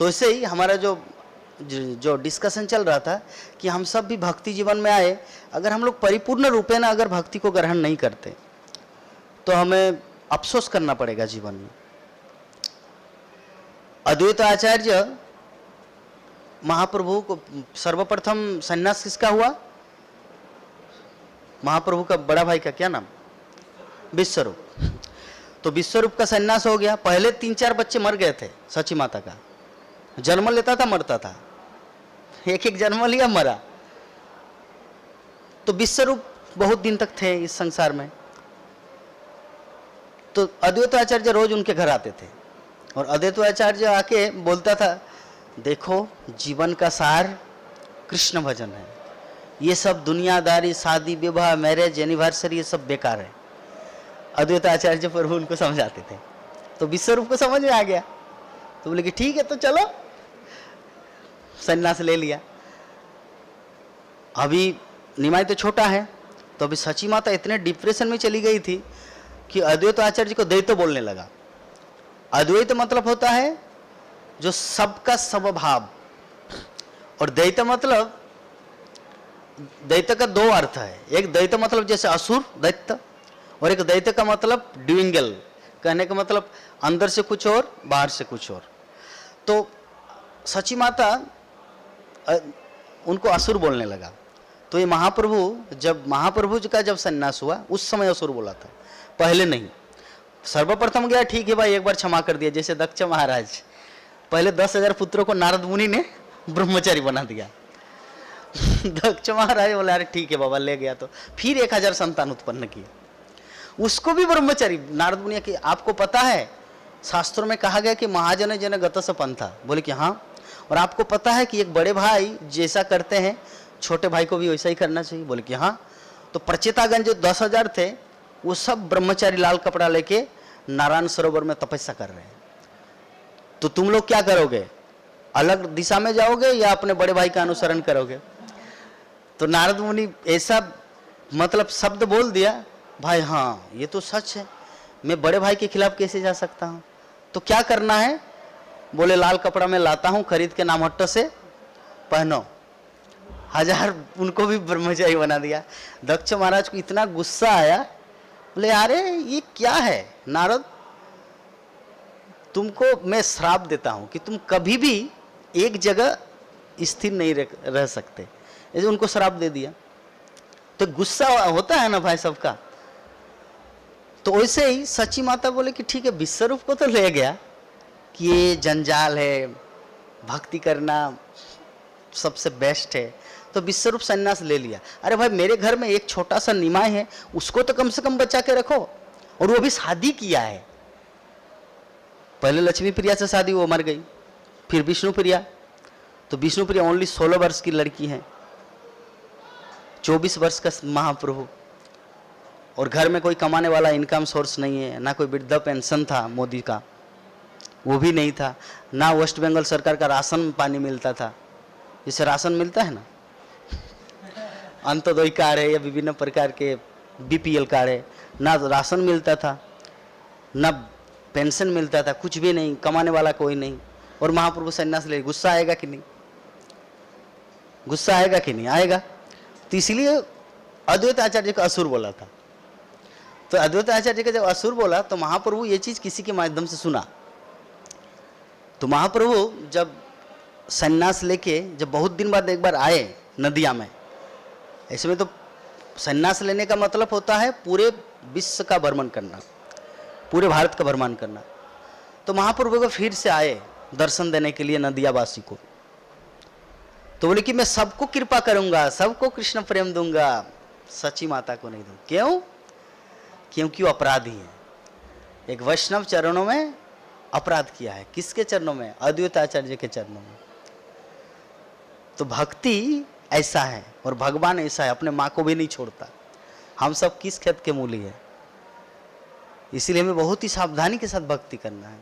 तो इससे ही हमारा जो जो डिस्कशन चल रहा था कि हम सब भी भक्ति जीवन में आए, अगर हम लोग परिपूर्ण रूपे ना अगर भक्ति को ग्रहण नहीं करते तो हमें अफसोस करना पड़ेगा जीवन में। अद्वैत आचार्य महाप्रभु को सर्वप्रथम सन्यास किसका हुआ? महाप्रभु का बड़ा भाई का क्या नाम? विश्वरूप। तो विश्वरूप का सन्यास हो गया। पहले 3-4 बच्चे मर गए थे। सची माता का जन्म लेता था, मरता था, एक एक जन्म लिया, मरा। तो विश्वरूप बहुत दिन तक थे इस संसार में। तो अद्वैत आचार्य रोज उनके घर आते थे और अद्वैत आचार्य आके बोलता था, देखो जीवन का सार कृष्ण भजन है, ये सब दुनियादारी, शादी विवाह, मैरिज, एनिवर्सरी, ये सब बेकार है। अद्वैत आचार्य प्रभु उनको समझाते थे। तो विश्वरूप को समझ में आ गया, तो बोले कि ठीक है, तो चलो सन्यास ले लिया। अभी निमाई तो छोटा है, तो अभी सची माता इतने डिप्रेशन में चली गई थी कि अद्वैत आचार्य को द्वैत बोलने लगा। अद्वैत मतलब होता है जो सबका सब भाव, और द्वैत मतलब, द्वैत का 2 अर्थ है। एक द्वैत मतलब जैसे असुर दैत्य, और एक द्वैत का मतलब ड्यूइंगल, कहने का मतलब अंदर से कुछ और बाहर से कुछ और। तो सची माता उनको असुर बोलने लगा। तो ये महाप्रभु, जब महाप्रभु जी का जब सन्यास हुआ उस समय असुर बोला था, पहले नहीं। सर्वप्रथम गया, ठीक है भाई एक बार क्षमा कर दिया, जैसे दक्ष महाराज, पहले 10,000 पुत्रों को नारद मुनि ने ब्रह्मचारी बना दिया। दक्ष महाराज बोला अरे ठीक है बाबा, ले गया। तो फिर 1000 संतान उत्पन्न किए, उसको भी ब्रह्मचारी। नारद मुनि की आपको पता है शास्त्रों में कहा गया कि महाजन जन गत स पंथा, बोले कि हाँ। और आपको पता है कि एक बड़े भाई जैसा करते हैं छोटे भाई को भी वैसा ही करना चाहिए, बोले कि हाँ। तो प्रचेतागण जो 10,000 थे वो सब ब्रह्मचारी लाल कपड़ा लेके नारायण सरोवर में तपस्या कर रहे हैं। तो तुम लोग क्या करोगे? अलग दिशा में जाओगे या अपने बड़े भाई का अनुसरण करोगे? तो नारद मुनि ऐसा मतलब शब्द बोल दिया, भाई हाँ ये तो सच है, मैं बड़े भाई के खिलाफ कैसे जा सकता हूँ? तो क्या करना है? बोले लाल कपड़ा मैं लाता हूँ, खरीद के नामहट्ट से पहनो। 1000 उनको भी ब्रह्मचारी बना दिया। दक्ष महाराज को इतना गुस्सा आया, बोले अरे ये क्या है नारद, तुमको मैं श्राप देता हूँ कि तुम कभी भी एक जगह स्थिर नहीं रह सकते। ऐसे उनको श्राप दे दिया। तो गुस्सा होता है ना भाई सबका। तो वैसे ही सची माता बोले कि ठीक है, विश्वरूप को तो ले गया कि ये जंजाल है, भक्ति करना सबसे बेस्ट है, तो विश्वरूप सन्यास ले लिया। अरे भाई मेरे घर में एक छोटा सा निमाय है, उसको तो कम से कम बचा के रखो, और वो भी शादी किया है। पहले लक्ष्मी प्रिया से शादी, वो मर गई, फिर विष्णु प्रिया। तो विष्णु प्रिया ओनली 16 वर्ष की लड़की है, 24 वर्ष का महाप्रभु, और घर में कोई कमाने वाला इनकम सोर्स नहीं है, ना कोई वृद्धा पेंशन था मोदी का, वो भी नहीं था, ना वेस्ट बंगाल सरकार का राशन पानी मिलता था, जैसे राशन मिलता है ना, अंत्योदय कार्ड है या विभिन्न प्रकार के बीपीएल कार्ड है, ना राशन मिलता था, ना पेंशन मिलता था, कुछ भी नहीं, कमाने वाला कोई नहीं, और महाप्रभु सन्यास ले। गुस्सा आएगा कि नहीं? गुस्सा आएगा कि नहीं? आएगा। तो इसलिए अद्वैत आचार्य का असुर बोला था। तो अद्वैत आचार्य का जब असुर बोला तो महाप्रभु ये चीज किसी के माध्यम से सुना। तो महाप्रभु जब सन्यास लेके जब बहुत दिन बाद एक बार आए नदिया में, ऐसे में तो सन्यास लेने का मतलब होता है पूरे विश्व का भ्रमण करना, पूरे भारत का भ्रमण करना। तो महाप्रभु को फिर से आए दर्शन देने के लिए नदियावासी को। तो बोले कि मैं सबको कृपा करूंगा, सबको कृष्ण प्रेम दूंगा, सची माता को नहीं दूंगा। क्यों? क्योंकि वो अपराधी है। एक वैष्णव चरणों में अपराध किया है। किसके चरणों में? अद्वैत आचार्य के चरणों में। तो भक्ति ऐसा है और भगवान ऐसा है, अपने माँ को भी नहीं छोड़ता। हम सब किस खेत के मूली है, इसीलिए हमें बहुत ही सावधानी के साथ भक्ति करना है।